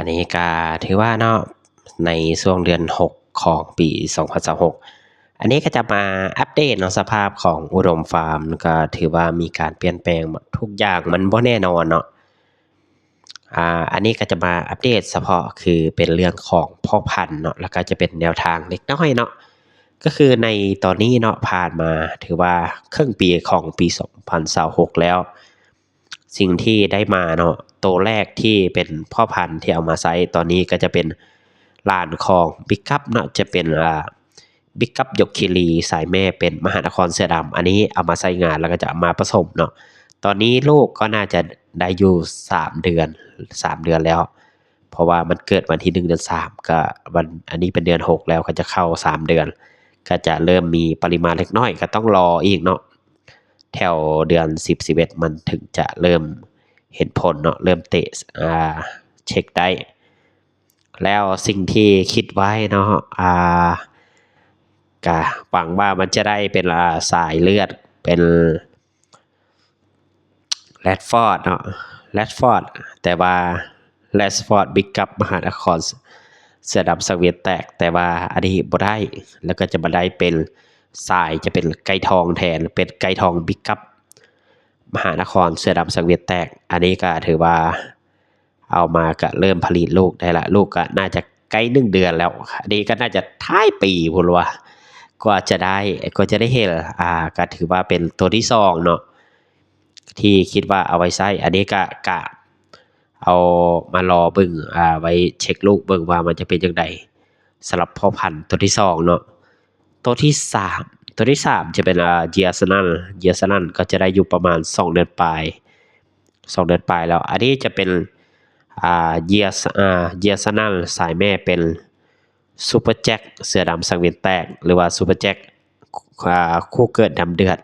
นนี้ก็ถือว่าเนาะในช่วงเดือน6ของปี2026อันนี้ก็จะมาอัปเดตเนาะสภาพของอุดมฟาร์มก็ถือว่ามีการเปลี่ยนแปลงทุกอย่างมันบ่แน่นอนเนาะอันนี้ก็จะมาอัปเดตเฉพาะคือเป็นเรื่องของพ่อพันธุ์เนาะแล้วก็จะเป็นแนวทางเล็กน้อยเนาะก็คือในตอนนี้เนาะผ่านมาถือว่าครึ่งปีของปี2026แล้วสิ่งที่ได้มาเนาะตัวแรกที่เป็นพ่อพันธุ์ที่เอามาใช้ตอนนี้ก็จะเป็นหลานของบิ๊กคัพเนาะจะเป็นบิ๊กคัพยกคีรีสายแม่เป็นมหานครเสือดำอันนี้เอามาใช้งานแล้วก็จะเอามาผสมเนาะตอนนี้ลูกก็น่าจะได้อยู่3เดือนแล้วเพราะว่ามันเกิดวันที่1เดือน3ก็วันอันนี้เป็นเดือน6แล้วก็จะเข้า3เดือนก็จะเริ่มมีปริมาณเล็กน้อยก็ต้องรออีกเนาะแถวเดือน10 11มันถึงจะเริ่มเห็นผลเนาะเริ่มเตะเช็คได้แล้วสิ่งที่คิดไว้เนาะก็หวังว่ามันจะได้เป็นสายเลือดเป็นแรดฟอร์ดเนาะแรดฟอร์ดแต่ว่าแรดฟอร์ดบิ๊กคัพมหานครเสือดำสังเวียนแตกแต่ว่าอันนี้บ่ได้แล้วก็จะมาได้เป็นสายจะเป็นไก่ทองแทนเป็นไก่ทองบิ๊กคัพมหานครเสือดำสังเวียนแตกอันนี้ก็ถือว่าเอามาก็เริ่มผลิตลูกได้ละลูกก็น่าจะใกล้1เดือนแล้วอันนี้ก็น่าจะท้ายปีพุ่นว่าก็จะได้เห็นก็ถือว่าเป็นตัวที่2เนาะที่คิดว่าเอาไว้ใช้อันนี้ก็กะเอามารอเบิ่งไว้เช็คลูกเบิ่งว่ามันจะเป็นจังได๋สำหรับพ่อพันธุ์ตัวที่2เนาะตัวที่3จะเป็นเจียสนันก็จะได้อยู่ประมาณ2เดือนปลายแล้วอันนี้จะเป็นเยียสนันสายแม่เป็นซูเปอร์แจ็คเสือดำสังเวียนแตกหรือว่าซูเปอร์แจ็คคู่เกิดดำเดือด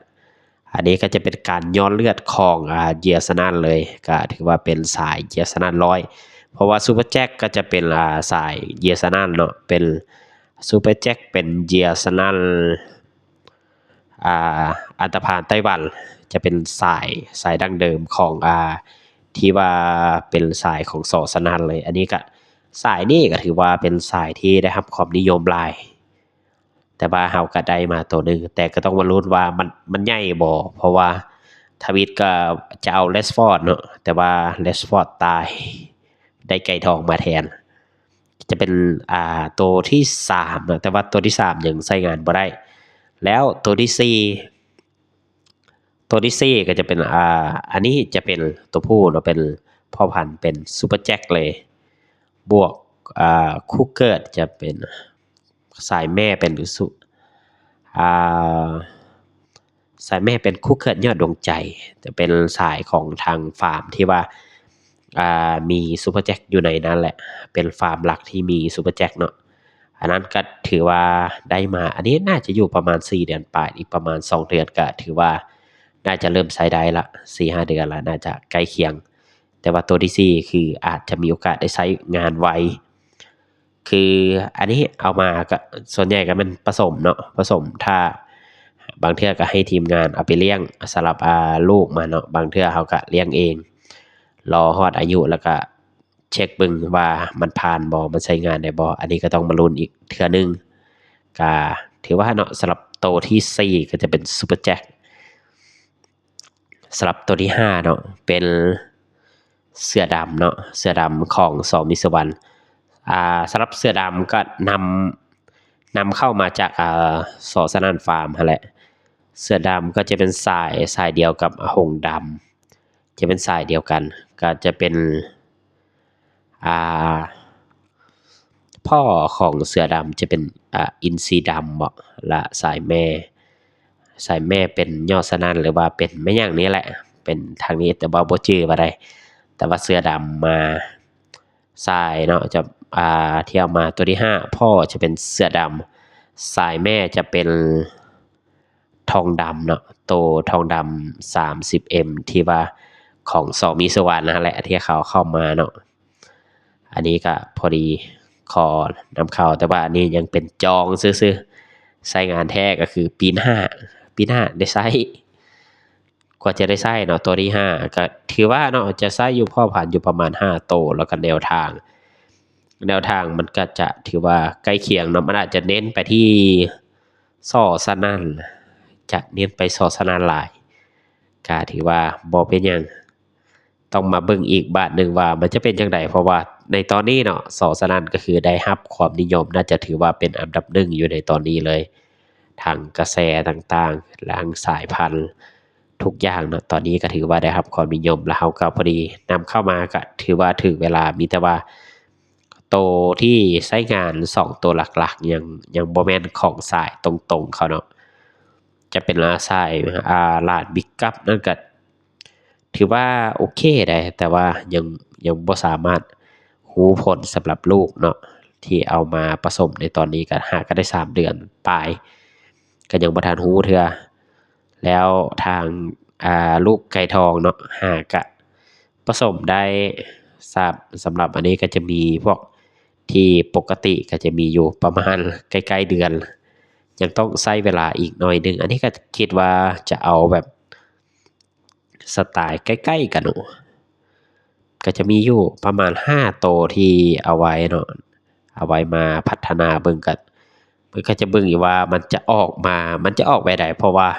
อันนี้ก็จะเป็นการย้อนเลือดของเยียสนันเลยก็ถือว่าเป็นสายเยียสนัน100เพราะว่าซูเปอร์แจ็คก็จะเป็นสายเยียสนันเนาะเป็นซูเปอร์แจ็คเป็นเยียสนันอันตพาลไต้หวันจะเป็นสายดั้งเดิมของที่ว่าเป็นสายของสอสนันเลยอันนี้ก็สายนี้ก็ถือว่าเป็นสายที่ได้รับความนิยมหลายแต่ว่าเฮาก็ได้มาตัวนึงแต่ก็ต้องมาลุ้นว่ามันใหญ่บ่เพราะว่าทวิตก็จะเอาเลสฟอร์ดเนาะแต่ว่าเลสฟอร์ดตายได้ไก่ทองมาแทนจะเป็นตัวที่3นะแต่ว่าตัวที่3ยังใช้งานบ่ได้แล้วตัวที่4ก็จะเป็นอันนี้จะเป็นตัวผู้เนาะเป็นพ่อพันธุ์เป็นซูเปอร์แจ็คเลยบวกคู่เกิดจะเป็นสายแม่เป็นสายแม่เป็นคู่เกิดยอดดวงใจจะเป็นสายของทางฟาร์มที่ว่ามีซูเปอร์แจ็คอยู่ในนั้นแหละเป็นฟาร์มหลักที่มีซูเปอร์แจ็คเนาะอันนั้นก็ถือว่าได้มาอันนี้น่าจะอยู่ประมาณ4เดือนปลายอีกประมาณ2เดือนก็ถือว่าน่าจะเริ่มใช้ได้ละ 4-5 เดือนละน่าจะใกล้เคียงแต่ว่าตัวที่4คืออาจจะมีโอกาสได้ใช้งานไวคืออันนี้เอามาก็ส่วนใหญ่ก็มันผสมเนาะผสมถ้าบางเทื่อก็ให้ทีมงานเอาไปเลี้ยงสำหรับลูกมาเนาะบางเทื่อเขาก็เลี้ยงเองรอฮอดอายุแล้วก็เช็คเบิ่งว่ามันผ่านบ่มันใช้งานได้บ่อันนี้ก็ต้องมาลุ้นอีกเทื่อนึงก็ถือว่าเนาะสำหรับตัวที่4ก็จะเป็นซูเปอร์แจ็คสำหรับตัวที่5เนาะเป็นเสือดำเนาะเสือดำของสมิสวรรณสำหรับเสือดำก็นำเข้ามาจากสอสนันฟาร์มนั่นแหละเสือดำก็จะเป็นสายเดียวกับหงดำจะเป็นสายเดียวกันก็จะเป็นพ่อของเสือดำจะเป็นอินทรีดำบ่ละสายแม่เป็นยอดสนั่นหรือว่าเป็นแม่ย่างนี้แหละเป็นทางนี้แต่ว่าบ่ชื่อว่าใดแต่ว่าเสือดำมาสายเนาะจะที่เอามาตัวที่5พ่อจะเป็นเสือดำสายแม่จะเป็นทองดำเนาะโตทองดำ 30M ที่ว่าของสมีสวรรค์นั่นแหละที่เขาเข้ามาเนาะอันนี้ก็พอดีขอนำเข้าแต่ว่าอันนี้ยังเป็นจองซื่อๆใช้งานแท้ก็คือปีหน้าได้ใช้กว่าจะได้ใช้เนาะตัวที่5ก็ถือว่าเนาะจะใช้อยู่พ่อพันธุ์อยู่ประมาณ5โตแล้วก็แนวทาง แนวทางมันก็จะถือว่าใกล้เคียงเนาะมันอาจจะเน้นไปที่ซ้อซะนั่นจะเน้นไปซ้อซะนั่นหลายก็ถือว่าบ่เป็นหยังต้องมาเบิ่งอีกบาทหนึ่งว่ามันจะเป็นจังไดเพราะว่าในตอนนี้เนาะซ้อซะนั่นก็คือได้รับความนิยมน่าจะถือว่าเป็นอันดับหนึ่งอยู่ในตอนนี้เลยทางกระแสต่างๆและทางสายพันธุ์ทุกอย่างเนาะตอนนี้ก็ถือว่าได้รับความนิยมแล้วเราก็พอดีนำเข้ามาก็ถือว่าถึงเวลามีแต่ว่าตัวที่ใช้งาน2ตัวหลักๆยังบ่แม่นของสายตรงๆเขาเนาะจะเป็นสายร้านบิ๊กกัปนั่นก็ถือว่าโอเคได้แต่ว่ายังบ่สามารถรู้ผลสำหรับลูกเนาะที่เอามาผสมในตอนนี้ก็หาก็ได้3เดือนปลายก็ยังบ่ทันรู้เทื่อแล้วทางลูกไก่ทองเนาะหาก็ผสมได้สำหรับอันนี้ก็จะมีพวกที่ปกติก็จะมีอยู่ประมาณใกล้ๆเดือนยังต้องใช้เวลาอีกหน่อยหนึ่งอันนี้ก็คิดว่าจะเอาแบบสไตล์ใกล้ๆกันเนาะก็จะมีอยู่ประมาณ5ตัวที่เอาไว้เนาะเอาไว้มาพัฒนาเบิ่งกันมันก็จะเบิ่งอยู่ว่ามันจะออกแบบใดเพราะว่า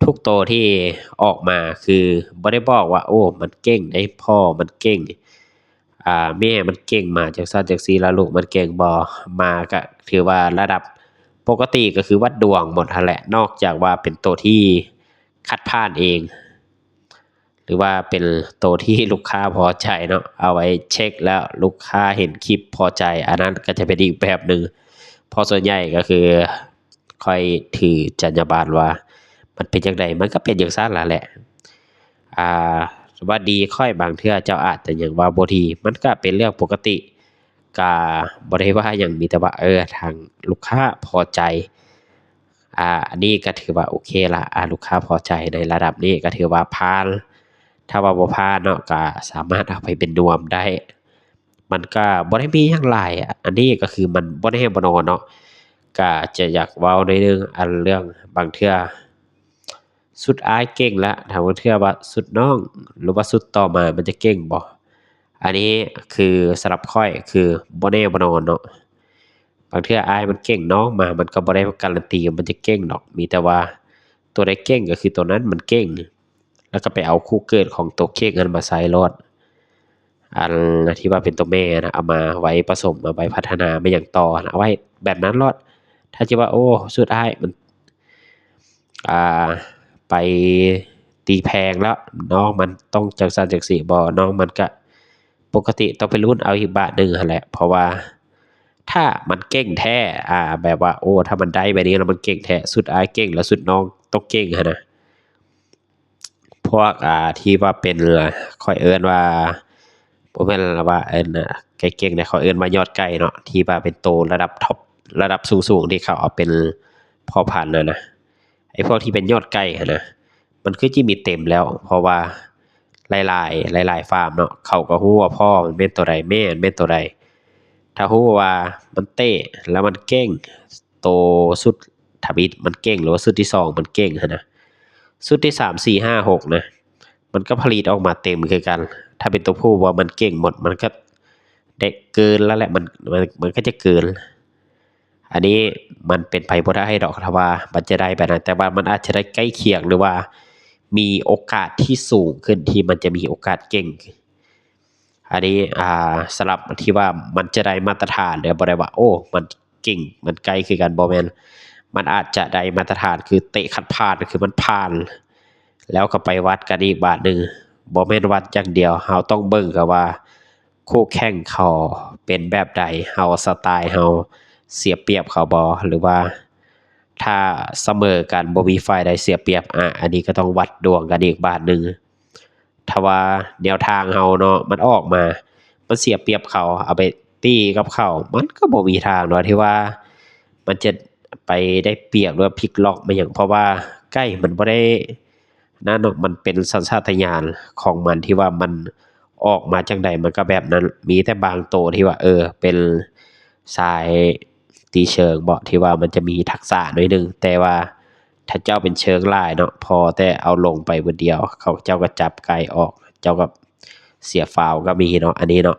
ทุกตัวที่ออกมาคือบ่ได้บอกว่าโอ้มันเก่งได้พ่อมันเก่งแม่มันเก่งมาจังซั่นจังซี่แล้วลูกมันเก่งบ่มาก็ถือว่าระดับปกติก็คือวัดดวงหมดหั้นแหละนอกจากว่าเป็นตัวที่คัดผ่านเองหรือว่าเป็นตัวที่ลูกค้าพอใจเนาะเอาไว้เช็คแล้วลูกค้าเห็นคลิปพอใจอันนั้นก็จะเป็นอีกแบบหนึ่งเพราะส่วนใหญ่ก็คือค่อยถือจรรยาบรรณว่ามันเป็นจังไดมันก็เป็นจังซั่นล่ะแหละอ่าว่าดีค่อยบางเทื่อเจ้าอาจจะยังว่าบ่ดีมันก็เป็นเรื่องปกติก็บ่ได้ว่าหยังมีแต่ว่าทางลูกค้าพอใจอันนี้ก็ถือว่าโอเคละลูกค้าพอใจในระดับนี้ก็ถือว่าผ่านถ้าว่าบ่ผ่านเนาะก็สามารถเอาไปเป็นนวมได้มันก็บ่ได้มีหยังหลายอันนี้ก็คือมันบ่แน่บ่นอนเนาะก็จะอยากเว้าหน่อยหนึ่งอันเรื่องบางเทื่อสุดอ้ายเก่งแล้วถ้าบางเทื่อว่าสุดน้องหรือว่าสุดต่อมามันจะเก่งบ่อันนี้คือสำหรับข้อยคือบ่แน่บ่นอนเนาะ บางเทื่ออ้ายมันเก่งน้องมามันก็บ่ได้การันตีว่ามันจะเก่งดอกมีแต่ว่าตัวใดเก่งก็คือตัวนั้นมันเก่งแล้วก็ไปเอาคู่เกิดของตัวเก่งนั้นมาใส่โลดอันที่ว่าเป็นตัวแม่นะเอามาไว้ผสมเอาไว้พัฒนามาหยังต่อนะเอาไว้แบบนั้นโลดถ้าสิว่าโอ้สุดอ้ายมันอ่าไปตีแพงแล้วน้องมันต้องจังซั่นจังซี้บ่น้องมันก็ปกติต้องไปลุ้นเอาอีกบาทหนึ่งหั้นแหละเพราะว่าถ้ามันเก่งแท้แบบว่าโอ้ถ้ามันได้แบบนี้แล้วมันเก่งแท้สุดอ้ายเก่งแล้วสุดน้องต้องเก่งหั้นนะพวกที่ว่าเป็นข้อยเอิ้นว่าบ่แม่นว่าเอิ้นไก่เก่งเนี่ยเขาเอิ้นว่ายอดไก่เนาะที่ว่าเป็นโตระดับท็อประดับสูงๆที่เขาเอาเป็นพ่อพันธุ์นะไอ้พวกที่เป็นยอดไก่หั้นนะมันคือจิมีเต็มแล้วเพราะว่าหลายๆฟาร์มเนาะเขาก็รู้ว่าพ่อมันเป็นตัวใดแม่มันเป็นตัวใดถ้ารู้ว่ามันเต๊ะแล้วมันเก่งโตสุดถ้าบิดมันเก่งหรือว่าสุดที่2มันเก่งหั้นนะสุดที่3 4 5 6นะมันก็ผลิตออกมาเต็มคือกันถ้าเป็นตัวผู้ว่ามันเก่งหมดมันก็ได้เกินแล้วแหละมันก็จะเกิน อันนี้มันเป็นไปบ่ได้ดอกถ้าว่ามันจะได้แบบนั้นแต่ว่ามันอาจจะได้ใกล้เคียงหรือว่ามีโอกาสที่สูงขึ้นที่มันจะมีโอกาสเก่งอันนี้สำหรับที่ว่ามันจะได้มาตรฐานเนี่ยบ่ได้ว่าโอ้มันเก่งมันไกลคือกันบ่แม่นมันอาจจะได้มาตรฐานคือเตะคัดผ่านคือมันผ่านแล้วก็ไปวัดกันอีกบาทหนึ่งบ่แม่นวัดอย่างเดียวเราต้องเบิ่งกับว่าคู่แข่งเขาเป็นแบบใดเราสไตล์เราเสียเปรียบเขาบ่หรือว่าถ้าเสมอกันบ่มีฝ่ายใดเสียเปรียบอันนี้ก็ต้องวัดดวงกันอีกบาทหนึ่งถ้าว่าแนวทางเราเนาะมันออกมามันเสียเปรียบเขาเอาไปตีกับเขามันก็บ่มีทางเนาะที่ว่ามันจะไปได้เปรียบหรือว่าพลิกล็อกมาหยังเพราะว่าไก่มันบ่ได้นั่นเนาะมันเป็นสัญชาตญาณของมันที่ว่ามันออกมาจังใดมันก็แบบนั้นมีแต่บางตัวที่ว่าเป็นสายตีเชิงบ่ที่ว่ามันจะมีทักษะหน่อยหนึ่งแต่ว่าถ้าเจ้าเป็นเชิงหลายเนาะพอแต่เอาลงไปผู้เดียวเขาเจ้าก็จับไก่ออกเจ้าก็เสียฟาวล์ก็มีเนาะอันนี้เนาะ